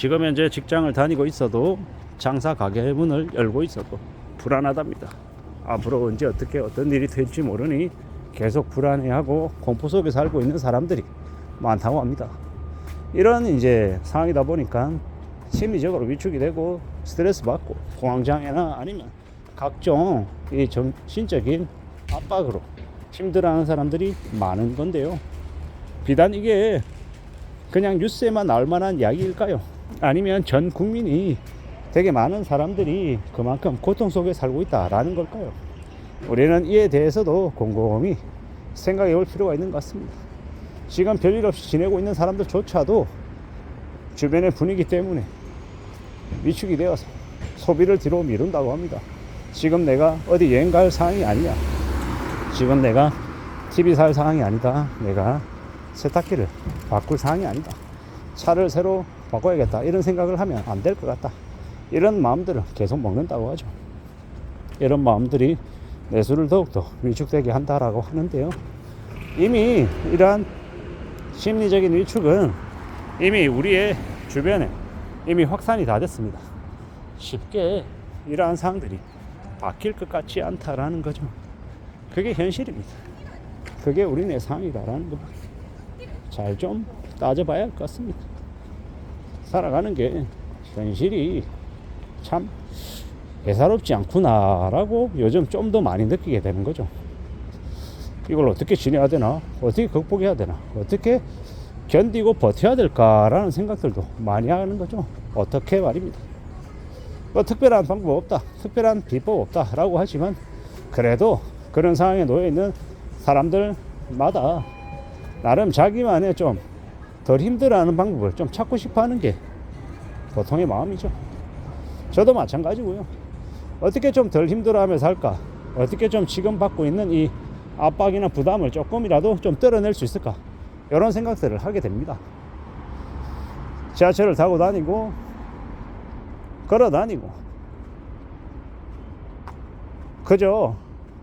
지금 현재 직장을 다니고 있어도 장사 가게 문을 열고 있어도 불안하답니다. 앞으로 언제 어떻게 어떤 일이 될지 모르니 계속 불안해하고 공포 속에 살고 있는 사람들이 많다고 합니다. 이런 이제 상황이다 보니까 심리적으로 위축이 되고 스트레스 받고 공황장애나 아니면 각종 이 정신적인 압박으로 힘들어하는 사람들이 많은 건데요. 비단 이게 그냥 뉴스에만 나올 만한 이야기일까요? 아니면 전 국민이 되게 많은 사람들이 그만큼 고통 속에 살고 있다라는 걸까요? 우리는 이에 대해서도 곰곰이 생각해 볼 필요가 있는 것 같습니다. 지금 별일 없이 지내고 있는 사람들조차도 주변의 분위기 때문에 위축이 되어서 소비를 뒤로 미룬다고 합니다. 지금 내가 어디 여행 갈 상황이 아니야. 지금 내가 TV 살 상황이 아니다. 내가 세탁기를 바꿀 상황이 아니다. 차를 새로 바꿔야겠다. 이런 생각을 하면 안 될 것 같다. 이런 마음들을 계속 먹는다고 하죠. 이런 마음들이 내수를 더욱더 위축되게 한다라고 하는데요. 이미 이러한 심리적인 위축은 이미 우리의 주변에 이미 확산이 다 됐습니다. 쉽게 이러한 상황들이 바뀔 것 같지 않다라는 거죠. 그게 현실입니다. 그게 우리네 상황이다라는 거 잘 좀 따져봐야 할 것 같습니다. 살아가는 게 현실이 참 예사롭지 않구나라고 요즘 좀 더 많이 느끼게 되는 거죠. 이걸 어떻게 지내야 되나? 어떻게 극복해야 되나? 어떻게 견디고 버텨야 될까라는 생각들도 많이 하는 거죠. 어떻게 말입니다. 뭐 특별한 방법 없다, 특별한 비법 없다라고 하지만 그래도 그런 상황에 놓여 있는 사람들마다 나름 자기만의 좀 덜 힘들어하는 방법을 좀 찾고 싶어하는 게 보통의 마음이죠. 저도 마찬가지고요. 어떻게 좀 덜 힘들어하며 살까? 어떻게 좀 지금 받고 있는 이 압박이나 부담을 조금이라도 좀 떨어낼 수 있을까? 이런 생각들을 하게 됩니다. 지하철을 타고 다니고 걸어 다니고 그저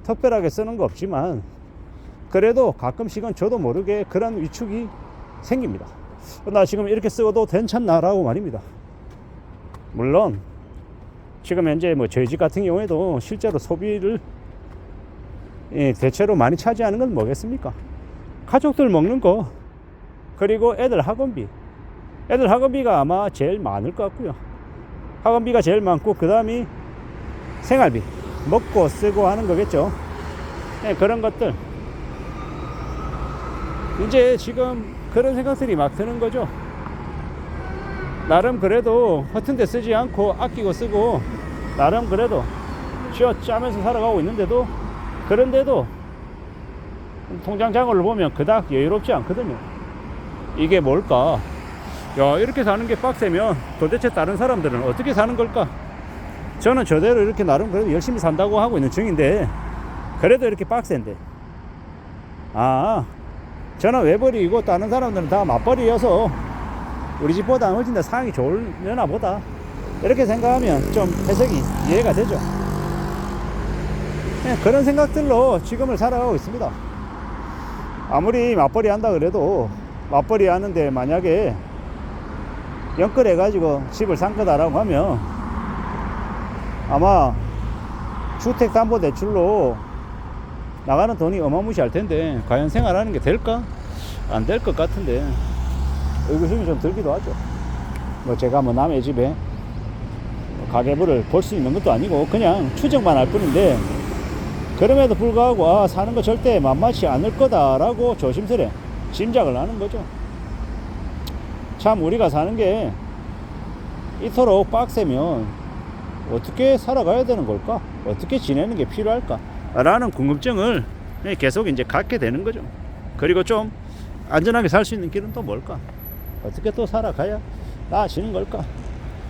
특별하게 쓰는 거 없지만 그래도 가끔씩은 저도 모르게 그런 위축이 생깁니다. 나 지금 이렇게 쓰고도 괜찮나라고 말입니다. 물론 지금 현재 뭐 저희 집 같은 경우에도 실제로 소비를 대체로 많이 차지하는 건 뭐겠습니까? 가족들 먹는 거, 그리고 애들 학원비. 애들 학원비가 아마 제일 많을 것 같고요. 학원비가 제일 많고 그 다음이 생활비, 먹고 쓰고 하는 거겠죠. 그런 것들. 이제 지금 그런 생각들이 막 드는 거죠. 나름 그래도 허튼 데 쓰지 않고 아끼고 쓰고 나름 그래도 쥐어 짜면서 살아가고 있는데도, 그런데도 통장 잔고를 보면 그닥 여유롭지 않거든요. 이게 뭘까? 야, 이렇게 사는 게 빡세면 도대체 다른 사람들은 어떻게 사는 걸까? 저는 저대로 이렇게 나름 그래도 열심히 산다고 하고 있는 중인데 그래도 이렇게 빡센데, 저는 외벌이고 다른 사람들은 다 맞벌이여서 우리 집보다 훨씬 더 상황이 좋으려나 보다, 이렇게 생각하면 좀 해석이 이해가 되죠. 그런 생각들로 지금을 살아가고 있습니다. 아무리 맞벌이 한다 그래도 맞벌이 하는데 만약에 연끌해 가지고 집을 산 거다라고 하면 아마 주택담보대출로 나가는 돈이 어마무시할 텐데 과연 생활하는 게 될까? 안 될 것 같은데 의구심이 좀 들기도 하죠. 뭐 제가 뭐 남의 집에 가계부를 볼 수 있는 것도 아니고 그냥 추정만 할 뿐인데, 그럼에도 불구하고 사는 거 절대 만만치 않을 거다라고 조심스레 짐작을 하는 거죠. 참 우리가 사는 게 이토록 빡세면 어떻게 살아가야 되는 걸까? 어떻게 지내는 게 필요할까? 라는 궁금증을 계속 이제 갖게 되는 거죠. 그리고 좀 안전하게 살 수 있는 길은 또 뭘까? 어떻게 또 살아가야 나아지는 걸까?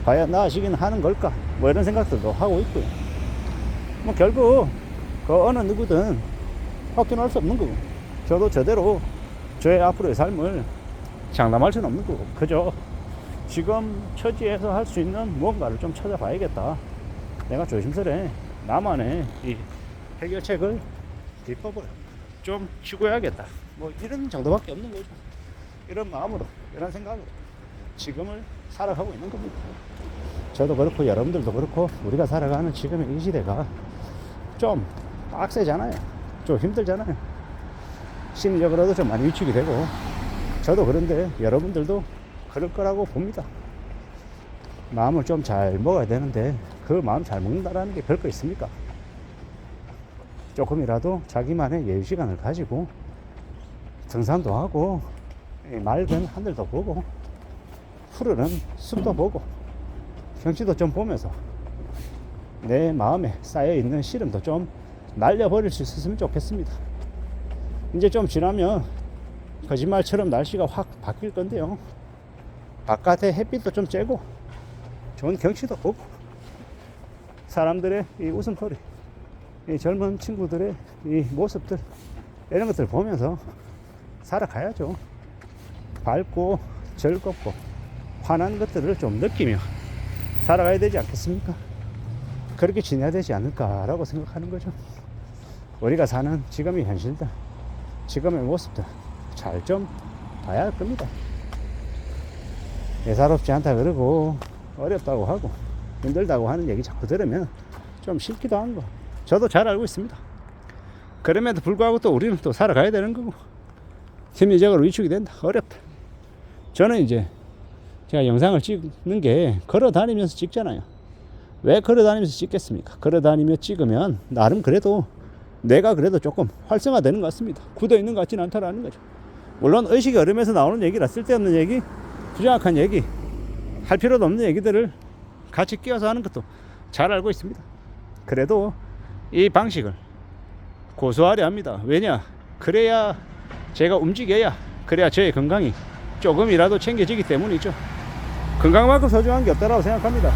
과연 나아지긴 하는 걸까? 뭐 이런 생각들도 하고 있고요. 뭐 결국 그 어느 누구든 확인할 수 없는 거고, 저도 저대로 저의 앞으로의 삶을 장담할 수는 없는 거고, 그저 지금 처지에서 할 수 있는 무언가를 좀 찾아봐야겠다. 내가 조심스레 나만의 이 해결책을, 비법을 좀 추구해야겠다. 뭐 이런 정도밖에 없는 거죠. 이런 마음으로, 이런 생각으로 지금을 살아가고 있는 겁니다. 저도 그렇고 여러분들도 그렇고 우리가 살아가는 지금의 이 시대가 좀 빡세잖아요. 좀 힘들잖아요. 심리적으로도 좀 많이 위축이 되고, 저도 그런데 여러분들도 그럴 거라고 봅니다. 마음을 좀 잘 먹어야 되는데 그 마음 잘 먹는다라는 게 별거 있습니까? 조금이라도 자기만의 여유 시간을 가지고 등산도 하고 맑은 하늘도 보고 푸르른 숲도 보고 경치도 좀 보면서 내 마음에 쌓여있는 시름도 좀 날려버릴 수 있었으면 좋겠습니다. 이제 좀 지나면 거짓말처럼 날씨가 확 바뀔 건데요, 바깥에 햇빛도 좀 쬐고 좋은 경치도 보고 사람들의 이 웃음소리, 이 젊은 친구들의 이 모습들, 이런 것들 보면서 살아가야죠. 밝고 즐겁고 환한 것들을 좀 느끼며 살아가야 되지 않겠습니까? 그렇게 지내야 되지 않을까라고 생각하는 거죠. 우리가 사는 지금의 현실들, 지금의 모습들 잘 좀 봐야 할 겁니다. 예사롭지 않다 그러고 어렵다고 하고 힘들다고 하는 얘기 자꾸 들으면 좀 싫기도 한 거 저도 잘 알고 있습니다. 그럼에도 불구하고 또 우리는 또 살아가야 되는 거고, 심리적으로 위축이 된다, 어렵다. 저는 이제 제가 영상을 찍는 게 걸어 다니면서 찍잖아요. 왜 걸어 다니면서 찍겠습니까? 걸어 다니며 찍으면 나름 그래도 내가 그래도 조금 활성화되는 것 같습니다. 굳어 있는 것 같지는 않다라는 거죠. 물론 의식이 어려면서 나오는 얘기라 쓸데없는 얘기, 부정확한 얘기, 할 필요도 없는 얘기들을 같이 끼워서 하는 것도 잘 알고 있습니다. 그래도 이 방식을 고수하려 합니다. 왜냐? 그래야 제가 움직여야, 그래야 저의 건강이 조금이라도 챙겨지기 때문이죠. 건강만큼 소중한 게 없다고 생각합니다.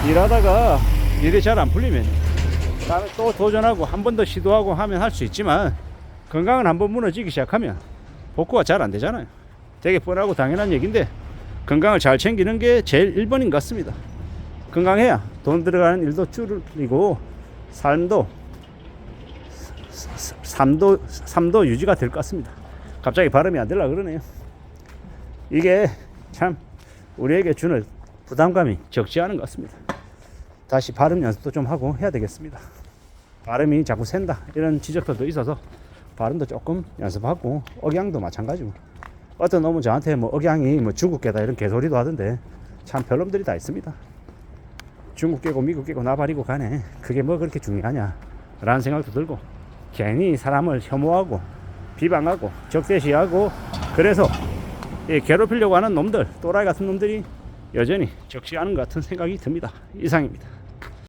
일하다가 일이 잘 안 풀리면 다음에 또 도전하고 한 번 더 시도하고 하면 할 수 있지만, 건강은 한번 무너지기 시작하면 복구가 잘 안 되잖아요. 되게 뻔하고 당연한 얘기인데 건강을 잘 챙기는 게 제일 1번인 것 같습니다. 건강해야 돈 들어가는 일도 줄이고 삶도 유지가 될 것 같습니다. 갑자기 발음이 안 되려고 그러네요. 이게 참 우리에게 주는 부담감이 적지 않은 것 같습니다. 다시 발음 연습도 좀 하고 해야 되겠습니다. 발음이 자꾸 샌다 이런 지적들도 있어서 발음도 조금 연습하고, 억양도 마찬가지고. 어떤 놈은 저한테 뭐 억양이 뭐 중국계다 이런 개소리도 하던데 참 별놈들이 다 있습니다. 중국계고 미국계고 나발이고 가네, 그게 뭐 그렇게 중요하냐 라는 생각도 들고, 괜히 사람을 혐오하고 비방하고 적대시하고 그래서 괴롭히려고 하는 놈들, 또라이 같은 놈들이 여전히 적지 않은 것 같은 생각이 듭니다. 이상입니다.